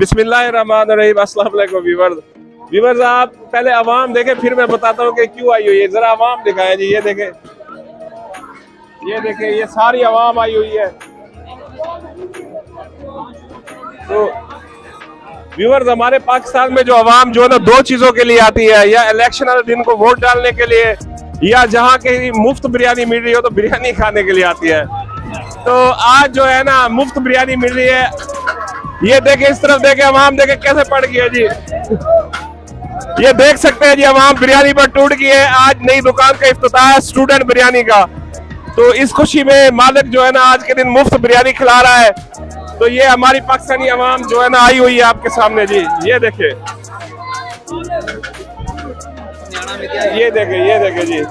बिस्मिल्लाहिर्रहमानिर्रहीम। अस्सलाम वालेकुम व्यूअर्स, आप पहले अवाम देखें, फिर मैं बताता हूँ कि क्यों आई हुई है। जरा अवाम दिखाएं जी, ये देखें, ये सारी अवाम आई हुई है। तो व्यूअर्स, हमारे पाकिस्तान में जो अवाम जो है ना, दो चीजों के लिए आती है, या इलेक्शन वाले दिन को वोट डालने के लिए, या जहाँ कहीं मुफ्त बिरयानी मिल रही हो तो बिरयानी खाने के लिए आती है। तो आज जो है ना, मुफ्त बिरयानी मिल रही है। ये देखे, इस तरफ देखे, अवाम देखे कैसे पड़ गई है जी। ये देख सकते हैं जी, अवाम बिरयानी पर टूट गई है। आज नई दुकान का इफ्तिताह है स्टूडेंट बिरयानी का। तो इस खुशी में मालिक जो है ना, आज के दिन मुफ्त बिरयानी खिला रहा है। तो ये हमारी पाकिस्तानी अवाम जो है ना, आई हुई है आपके सामने जी। ये देखे, ये देखे जी।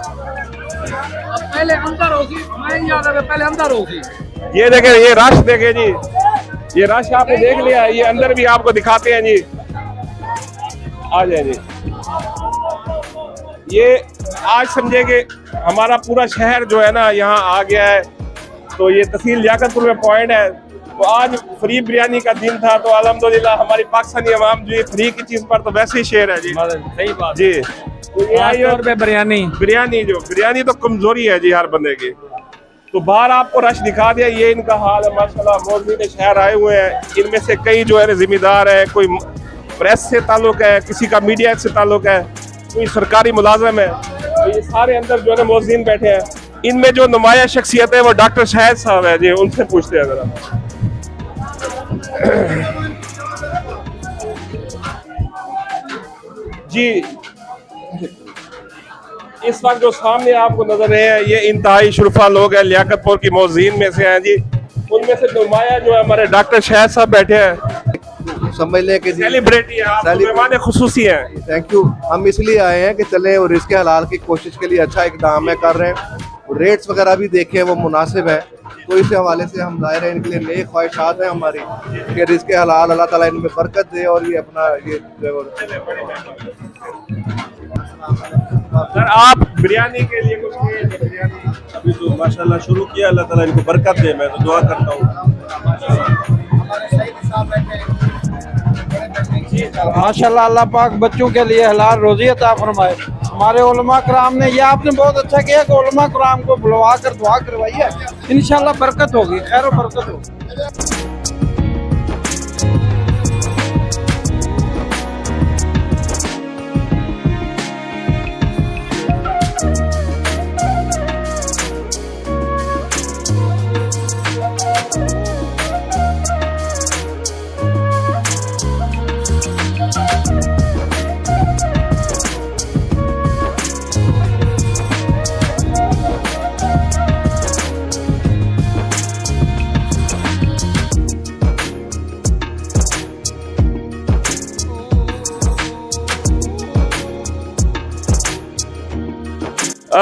पहले अंदर होगी, पहले अंदर होगी। ये देखे, ये रश देखे जी, ये रश आपने देख लिया। ये अंदर भी आपको दिखाते हैं जी, आ जाए जी। ये आज समझे कि हमारा पूरा शहर जो है ना, यहाँ आ गया है। तो ये तहसील लियाकतपुर में पॉइंट है। तो आज फ्री बिरयानी का दिन था, तो अल्हम्दुलिल्लाह हमारी पाकिस्तानी अवाम जो फ्री की चीज पर तो वैसे ही शेर है जी। सही बात जी। तो ये आई और बिरयानी तो कमजोरी है जी हर बंदे की। तो बाहर आपको रश दिखा दिया, ये इनका हाल है माशाल्लाह। मौजूद शहर आए हुए हैं, इनमें से कई जो है जिम्मेदार है, कोई प्रेस से ताल्लुक है, किसी का मीडिया से ताल्लुक है, कोई सरकारी मुलाजम है। तो ये सारे अंदर जो है मौजूद बैठे हैं। इनमें जो नुमाया शख्सियत है वो डॉक्टर शाहिद साहब है जी, उनसे पूछते हैं जरा। जी, इस वक्त जो सामने आपको नजर है, ये इंतहाई शुरफा लोग हैं, लियाकतपुर की मौजीन में से हैं जी। उनमें से नुमाया जो है हमारे डॉक्टर शाहिद साहब बैठे हैं। समझ लें कि सेलिब्रिटी आप मेहमान खुसूसी हैं। Thank you. हम इसलिए आए हैं कि चले और रिस्क हलाल की कोशिश के लिए अच्छा इकदाम है कर रहे हैं। रेट्स वगैरह भी देखें, वो मुनासिब है। तो इस हवाले से हम दायरा है, इनके लिए नई ख्वाहिशात हैं हमारी कि रिस्क हलाल अल्लाह ताला इनमें बरकत दे। और ये अपना ये सर, आप बिरयानी के लिए कुछ बिरयानी अभी तो माशाल्लाह शुरू किया, अल्लाह ताला इनको बरकत दे। मैं तो दुआ करता हूँ। माशाल्लाह, अल्लाह पाक बच्चों के लिए हलाल रोजी अता फरमाए। हमारे उलमा कराम ने, ये आपने बहुत अच्छा किया कि उलमा कराम को बुलवा कर दुआ करवाई है। इंशाल्लाह बरकत होगी, खैर और बरकत होगी।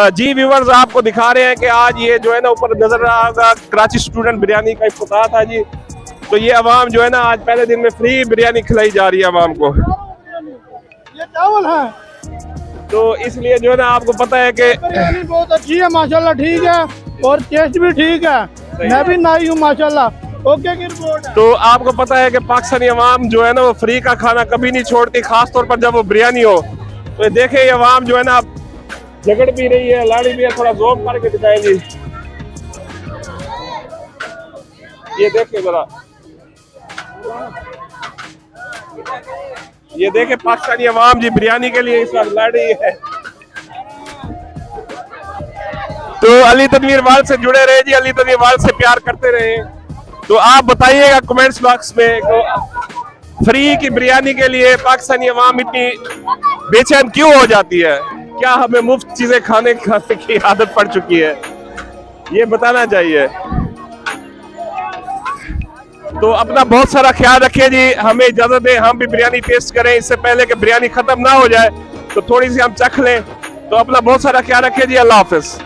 जी व्यूवर्स, आपको दिखा रहे हैं कि आज ये जो है ना, ऊपर नजर आ रहा होगा, कराची स्टूडेंट बिरयानी का इफ्तिताह था जी। तो ये अवाम जो है ना, आज पहले दिन में फ्री बिरयानी खिलाई जा रही है अवाम को। ये चावल है, तो इसलिए जो है ना, आपको पता है कि बिरयानी बहुत अच्छी है माशाल्लाह, ठीक है, और टेस्ट भी ठीक है। मैं भी नाई हूँ माशाल्लाह। ओके की रिपोर्ट है। तो आपको पता है कि पाकिस्तानी अवाम जो है ना, वो फ्री का खाना कभी नहीं छोड़ती, खास तौर पर जब वो बिरयानी हो। तो ये देखे, ये अवाम जो है ना, झगड़ भी रही है, लाड़ी भी है। थोड़ा जोम करके दिखाएं जी। ये देखिए जरा, ये देखे पाकिस्तानी अवाम जी बिरयानी के लिए इस वक्त लड़ रही है। तो अली तनवीर वाल से जुड़े रहे जी, अली तनवीर वाल से प्यार करते रहे। तो आप बताइएगा कमेंट्स बॉक्स में, तो फ्री की बिरयानी के लिए पाकिस्तानी अवाम इतनी बेचैन क्यों हो जाती है? क्या हमें मुफ्त चीजें खाने की आदत पड़ चुकी है? ये बताना चाहिए। तो अपना बहुत सारा ख्याल रखिए जी। हमें इजाजत दें, हम भी बिरयानी टेस्ट करें। इससे पहले कि बिरयानी खत्म ना हो जाए, तो थोड़ी सी हम चख लें। तो अपना बहुत सारा ख्याल रखिए जी। अल्लाह हाफिज।